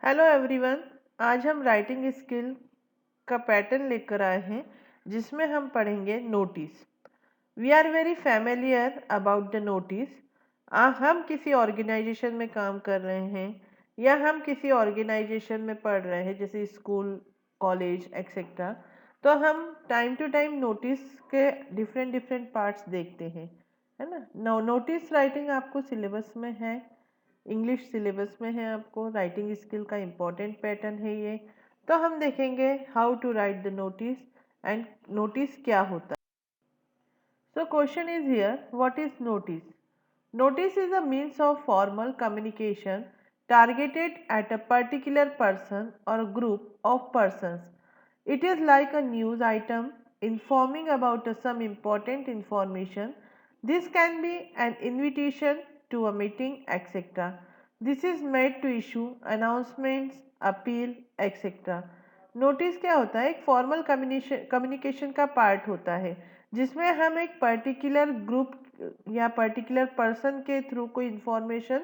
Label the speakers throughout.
Speaker 1: Hello everyone. आज हम writing skill का पैटर्न लेकर आए हैं जिसमें हम पढ़ेंगे notice. We are very familiar about the notice. हम किसी ऑर्गेनाइजेशन में काम कर रहे हैं या हम किसी ऑर्गेनाइजेशन में पढ़ रहे हैं जैसे स्कूल, कॉलेज एक्सेट्रा, तो हम टाइम टू टाइम नोटिस के डिफरेंट डिफरेंट पार्ट्स देखते हैं, है ना। नोटिस राइटिंग आपको सिलेबस में है, इंग्लिश सिलेबस में है, आपको राइटिंग स्किल का इम्पोर्टेंट पैटर्न है ये। तो हम देखेंगे how to write the notice and notice क्या होता है। So question is here, what is notice? Notice is a means of formal communication targeted at a particular person or group of persons. It is like a news item informing about some important information. This can be an invitation to a meeting, etc. This is made to issue announcements, appeal, etc. Notice क्या होता है? एक formal communication का part होता है जिसमें हम एक पर्टिकुलर ग्रुप या पर्टिकुलर पर्सन के थ्रू कोई इंफॉर्मेशन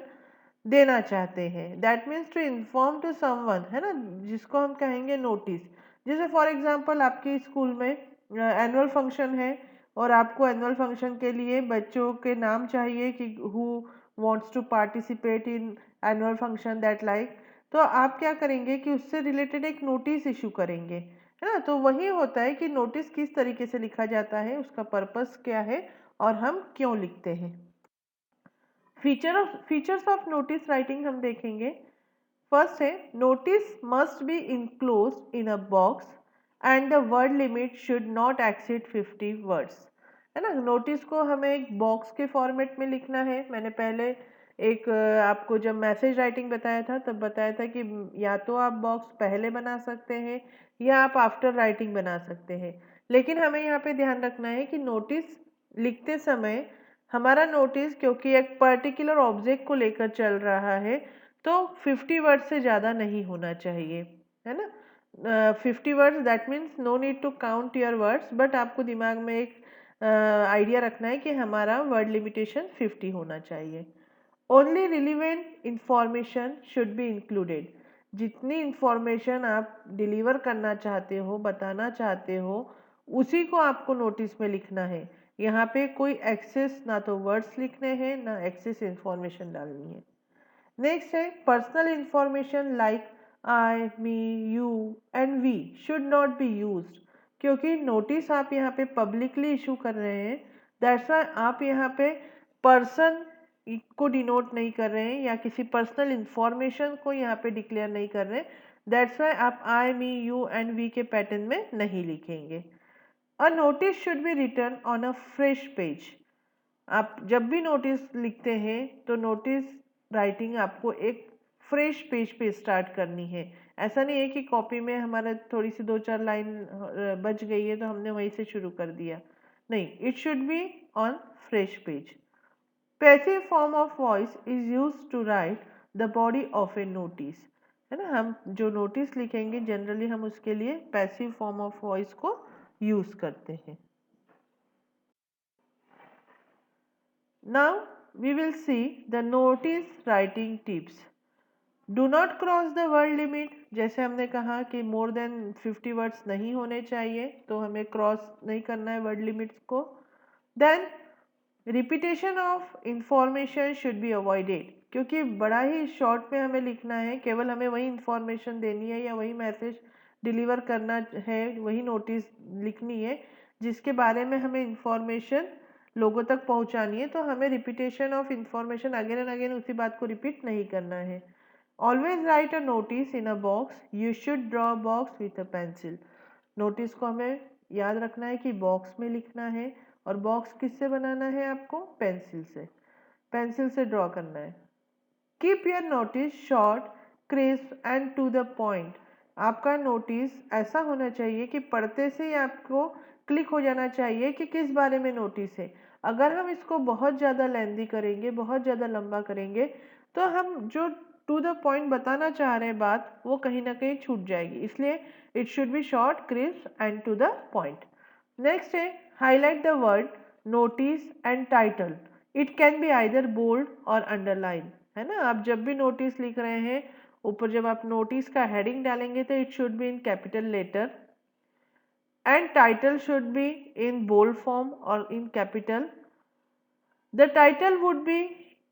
Speaker 1: देना चाहते हैं। That means to inform to someone, है ना, जिसको हम कहेंगे नोटिस। जैसे फॉर एग्जांपल आपके स्कूल में एनुअल फंक्शन है और आपको एनुअल फंक्शन के लिए बच्चों के नाम चाहिए कि who wants to participate in annual function that like. तो आप क्या करेंगे कि उससे रिलेटेड एक नोटिस इशू करेंगे, है ना। तो वही होता है कि नोटिस किस तरीके से लिखा जाता है, उसका पर्पस क्या है और हम क्यों लिखते हैं। फीचर्स ऑफ नोटिस राइटिंग हम देखेंगे। फर्स्ट है, notice must be enclosed in a box and the word limit should not exceed 50 words, है ना। नोटिस को हमें एक बॉक्स के फॉर्मेट में लिखना है। मैंने पहले एक आपको जब मैसेज राइटिंग बताया था तब बताया था कि या तो आप बॉक्स पहले बना सकते हैं या आप आफ्टर राइटिंग बना सकते हैं। लेकिन हमें यहाँ पे ध्यान रखना है कि नोटिस लिखते समय हमारा नोटिस क्योंकि एक पर्टिकुलर ऑब्जेक्ट को लेकर चल रहा है तो 50 वर्ड से ज़्यादा नहीं होना चाहिए, है ना। 50 words that means no need to count your words, but आपको दिमाग में एक आइडिया रखना है कि हमारा वर्ड लिमिटेशन 50 होना चाहिए। Only relevant information should be included. जितनी इंफॉर्मेशन आप डिलीवर करना चाहते हो, बताना चाहते हो, उसी को आपको नोटिस में लिखना है। यहाँ पे कोई एक्सेस ना तो वर्ड्स लिखने हैं ना एक्सेस इंफॉर्मेशन डालनी है। नेक्स्ट है, personal information like I, me, you and we should not be used. क्योंकि नोटिस आप यहाँ पे पब्लिकली इशू कर रहे हैं, दैट्स वाई आप यहाँ पे पर्सन को डिनोट नहीं कर रहे हैं या किसी पर्सनल इंफॉर्मेशन को यहाँ पे डिक्लेयर नहीं कर रहे हैं। दैट्स वाई आप I, me, you and we के पैटर्न में नहीं लिखेंगे। A notice should be written on a fresh page. आप जब भी नोटिस लिखते हैं तो नोटिस राइटिंग आपको एक फ्रेश पेज पे स्टार्ट करनी है। ऐसा नहीं है कि कॉपी में हमारा थोड़ी सी 2-4 लाइन बच गई है तो हमने वहीं से शुरू कर दिया। नहीं, it should be on fresh page. Passive form of voice is used to write the body of a notice, है ना। हम जो नोटिस लिखेंगे जनरली हम उसके लिए पैसिव फॉर्म ऑफ वॉइस को यूज करते हैं। Now we will see the notice writing tips. Do not cross the word limit। जैसे हमने कहा कि more than 50 words नहीं होने चाहिए तो हमें क्रॉस नहीं करना है वर्ड लिमिट्स को। Then repetition of information should be avoided. क्योंकि बड़ा ही शॉर्ट में हमें लिखना है, केवल हमें वही इंफॉर्मेशन देनी है या वही मैसेज डिलीवर करना है, वही नोटिस लिखनी है जिसके बारे में हमें इंफॉर्मेशन लोगों तक पहुंचानी है। तो हमें repetition of information again and again उसी बात को रिपीट नहीं करना है। Always right a notice in a box. You should draw box with a pencil. Notice को हमें याद रखना है कि बॉक्स में लिखना है और बॉक्स किससे बनाना है? आपको पेंसिल से, पेंसिल से ड्रॉ करना है। Keep your notice short, crisp and to the point. आपका नोटिस ऐसा होना चाहिए कि पढ़ते से ही आपको क्लिक हो जाना चाहिए कि किस बारे में नोटिस है। अगर हम इसको बहुत ज़्यादा लेंदी करेंगे, बहुत ज़्यादा लंबा करेंगे तो हम जो टू द पॉइंट बताना चाह रहे हैं बात, वो कहीं ना कहीं छूट जाएगी। इसलिए it should be short, crisp and to the point. Next है, highlight the word notice and title. It can be either bold और अंडरलाइन, है ना। आप जब भी नोटिस लिख रहे हैं ऊपर जब आप नोटिस का हेडिंग डालेंगे तो it should be in capital letter and title should be in bold form और in capital. The title would be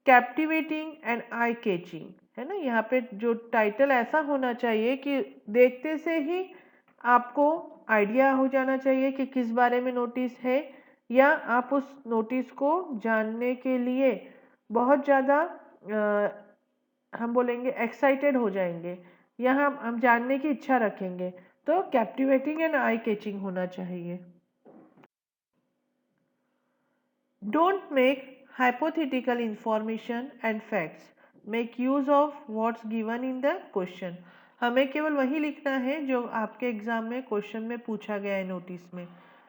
Speaker 1: captivating and eye catching, है ना. यहाँ पे जो टाइटल ऐसा होना चाहिए कि देखते से ही आपको आइडिया हो जाना चाहिए कि किस बारे में नोटिस है, या आप उस नोटिस को जानने के लिए बहुत ज़्यादा हम बोलेंगे एक्साइटेड हो जाएंगे, या हम जानने की इच्छा रखेंगे. तो कैप्टिवेटिंग एंड आई कैचिंग होना चाहिए. Don't make hypothetical information and facts. Make use of what's given in the question. हमें केवल वही लिखना है जो आपके एग्जाम में क्वेश्चन में पूछा गया है नोटिस में.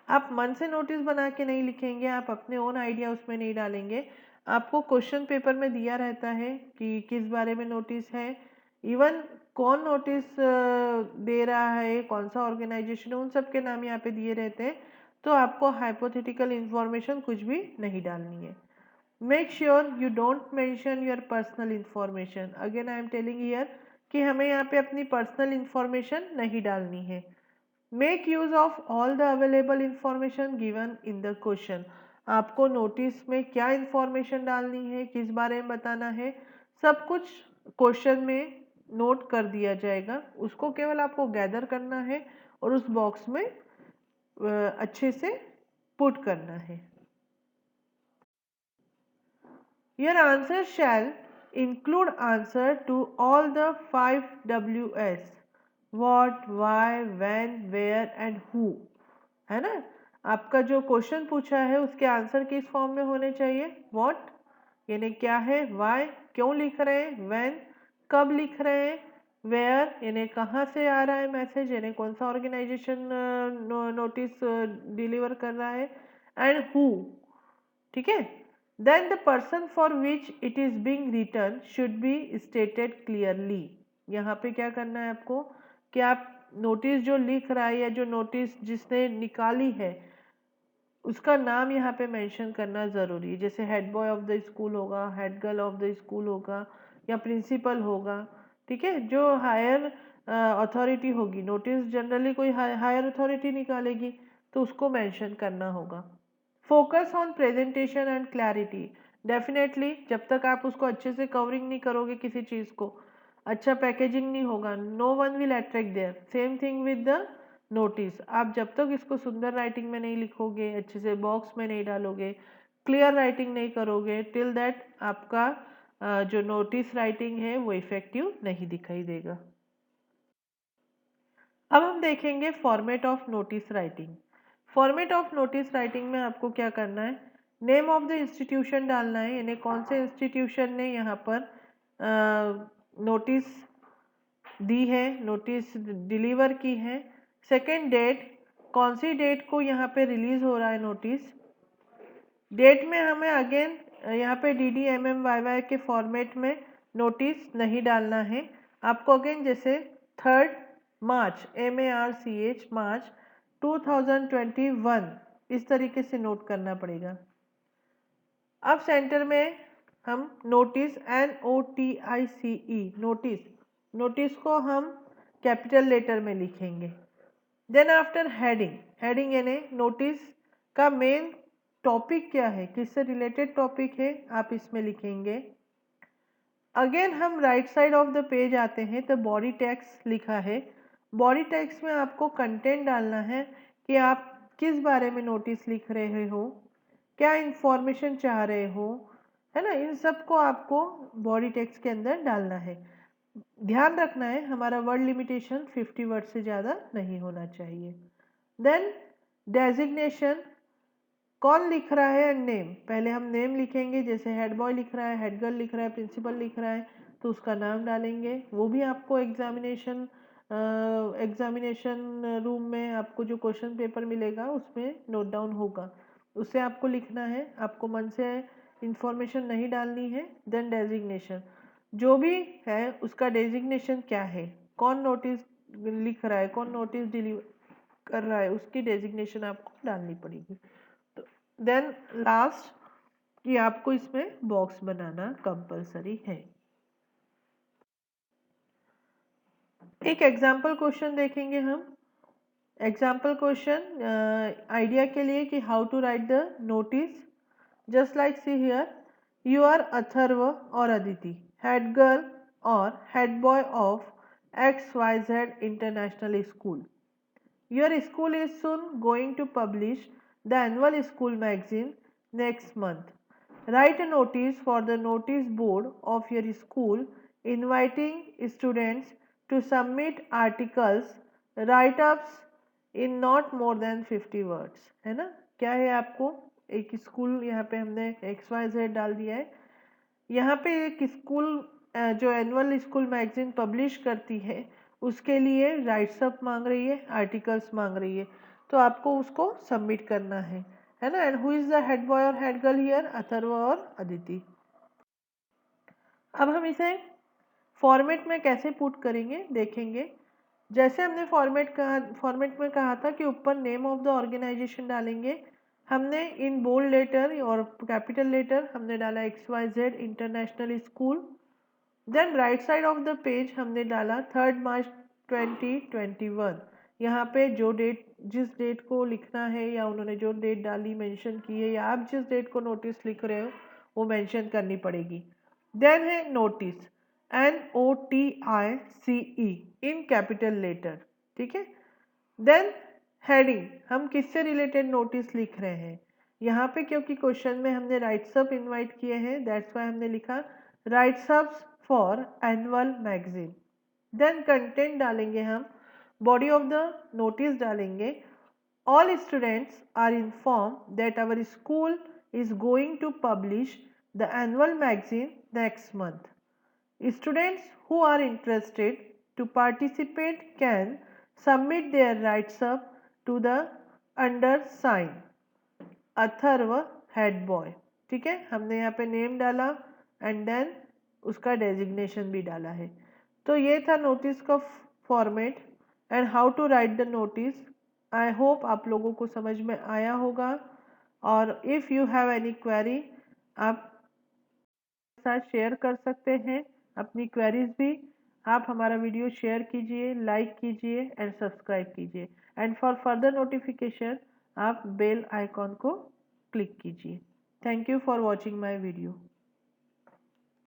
Speaker 1: आप मन से नोटिस बना के नहीं लिखेंगे, आप अपने ओन आइडिया उसमें नहीं डालेंगे. आपको क्वेश्चन पेपर में दिया रहता है कि किस बारे में नोटिस है, इवन कौन नोटिस दे रहा है, कौन सा ऑर्गेनाइजेशन है, उन सब के नाम यहाँ पे दिए रहते हैं. तो आपको हाइपोथेटिकल इंफॉर्मेशन कुछ भी नहीं डालनी है. Make sure you don't mention your personal information. Again I am telling here कि हमें यहाँ पे अपनी पर्सनल इंफॉर्मेशन नहीं डालनी है. Make use of all the available information given in the question. आपको नोटिस में क्या इंफॉर्मेशन डालनी है, किस बारे में बताना है, सब कुछ क्वेश्चन में नोट कर दिया जाएगा. उसको केवल आपको गैदर करना है और उस बॉक्स में अच्छे से पुट करना है. Your answer shall include answer to all the 5 WS: what, why, when, where and who. है ना. आपका जो क्वेश्चन पूछा है उसके आंसर किस फॉर्म में होने चाहिए. व्हाट यानी क्या है, वाई क्यों लिख रहे हैं, व्हेन कब लिख रहे हैं, वेयर यानी कहाँ से आ रहा है मैसेज, यानी कौन सा ऑर्गेनाइजेशन नोटिस डिलीवर कर रहा है, एंड हु. ठीक है. Then the person for which it is being written should be stated clearly. यहाँ पे क्या करना है आपको कि आप नोटिस जो लिख रहा है या जो नोटिस जिसने निकाली है उसका नाम यहाँ पे मेंशन करना ज़रूरी है. जैसे head boy of the school होगा, head girl of the school होगा, या प्रिंसिपल होगा. ठीक है. जो हायर अथॉरिटी होगी, नोटिस जनरली कोई हायर अथॉरिटी निकालेगी तो उसको मेंशन करना होगा. Focus on presentation and clarity. Definitely जब तक आप उसको अच्छे से कवरिंग नहीं करोगे, किसी चीज़ को अच्छा पैकेजिंग नहीं होगा, no one will attract there. Same thing with the notice. आप जब तक इसको सुंदर राइटिंग में नहीं लिखोगे, अच्छे से बॉक्स में नहीं डालोगे, क्लियर राइटिंग नहीं करोगे, टिल दैट आपका जो नोटिस राइटिंग है वो इफेक्टिव नहीं दिखाई देगा. अब हम देखेंगे format of notice writing. Format of notice writing में आपको क्या करना है, नेम ऑफ द इंस्टीट्यूशन डालना है, यानी कौन से इंस्टीट्यूशन ने यहाँ पर नोटिस दी है, नोटिस डिलीवर की है. सेकेंड डेट, कौन सी डेट को यहाँ पे रिलीज हो रहा है नोटिस. डेट में हमें अगेन यहाँ पे DDMMYY के फॉर्मेट में नोटिस नहीं डालना है. आपको अगेन जैसे 3 मार्च MARCH मार्च 2021 इस तरीके से नोट करना पड़ेगा. अब सेंटर में हम नोटिस NOTICE नोटिस, नोटिस को हम कैपिटल लेटर में लिखेंगे. देन आफ्टर हेडिंग, हेडिंग यानी नोटिस का मेन टॉपिक क्या है, किससे रिलेटेड टॉपिक है, आप इसमें लिखेंगे. अगेन हम right side of the page आते हैं तो बॉडी टेक्स्ट लिखा है. बॉडी टेक्स्ट में आपको कंटेंट डालना है कि आप किस बारे में नोटिस लिख रहे हो, क्या इंफॉर्मेशन चाह रहे हो, है ना. इन सब को आपको बॉडी टेक्स्ट के अंदर डालना है. ध्यान रखना है हमारा वर्ड लिमिटेशन 50 वर्ड से ज़्यादा नहीं होना चाहिए. देन डेजिग्नेशन, कौन लिख रहा है, एंड नेम. पहले हम नेम लिखेंगे, जैसे हेड बॉय लिख रहा है, हेड गर्ल लिख रहा है, प्रिंसिपल लिख रहा है तो उसका नाम डालेंगे. वो भी आपको एग्जामिनेशन रूम में आपको जो क्वेश्चन पेपर मिलेगा उसमें नोट डाउन होगा, उससे आपको लिखना है. आपको मन से इंफॉर्मेशन नहीं डालनी है. देन डेजिग्नेशन, जो भी है उसका डेजिग्नेशन क्या है, कौन नोटिस लिख रहा है, कौन नोटिस डिलीवर कर रहा है, उसकी डेजिग्नेशन आपको डालनी पड़ेगी. देन लास्ट कि आपको इसमें बॉक्स बनाना कंपलसरी है. एक एग्जाम्पल क्वेश्चन देखेंगे हम। एग्जाम्पल क्वेश्चन आइडिया के लिए कि how to write the notice. Just like see here, you are Atharva और अदिति, हेड गर्ल और head boy of XYZ international school. Your school is soon going to publish the annual school magazine next month. Write a notice for the notice board of your school inviting students to submit articles, write-ups in not more than 50 words. है ना? क्या है आपको एक school यहाँ पे हमने XYZ डाल दिया है। यहाँ पे एक स्कूल जो एनुअल स्कूल मैगजीन पब्लिश करती है उसके लिए राइट्स अप मांग रही है, आर्टिकल्स मांग रही है, तो आपको उसको सबमिट करना है ना। And who is the head boy और हेड गर्ल हियर? अथर्व और अदिति। अब हम इसे फॉर्मेट में कैसे पुट करेंगे देखेंगे। जैसे हमने फॉर्मेट में कहा था कि ऊपर नेम ऑफ द ऑर्गेनाइजेशन डालेंगे, हमने इन बोल्ड लेटर और कैपिटल लेटर हमने डाला XYZ international school. Then right side of the page हमने डाला 3 मार्च 2021। यहाँ पे जो डेट, जिस डेट को लिखना है या उन्होंने जो डेट डाली मेंशन की है या आप जिस डेट को नोटिस लिख रहे हो वो मेंशन करनी पड़ेगी। देन है notice, NOTICE in capital letter, ठीक है। देन हेडिंग, हम किससे रिलेटेड नोटिस लिख रहे हैं। यहाँ पे क्योंकि क्वेश्चन में हमने राइट्स अप इनवाइट किए हैं, दैट्स वाई हमने लिखा writes ups for annual magazine. Then content डालेंगे हम, बॉडी ऑफ द नोटिस डालेंगे, all students are inform that our school is going to publish the annual magazine next month. Students who are interested to participate can submit their writes up to the undersigned Atharva head boy. ठीक है, हमने यहाँ पे name डाला and then उसका designation भी डाला है। तो ये था नोटिस का format and how to write the notice. I hope आप लोगों को समझ में आया होगा, और if you have any query आप साथ शेयर कर सकते हैं अपनी क्वेरीज भी। आप हमारा वीडियो शेयर कीजिए, लाइक कीजिए एंड सब्सक्राइब कीजिए, एंड फॉर फर्दर नोटिफिकेशन आप बेल आइकॉन को क्लिक कीजिए। Thank you for watching my video.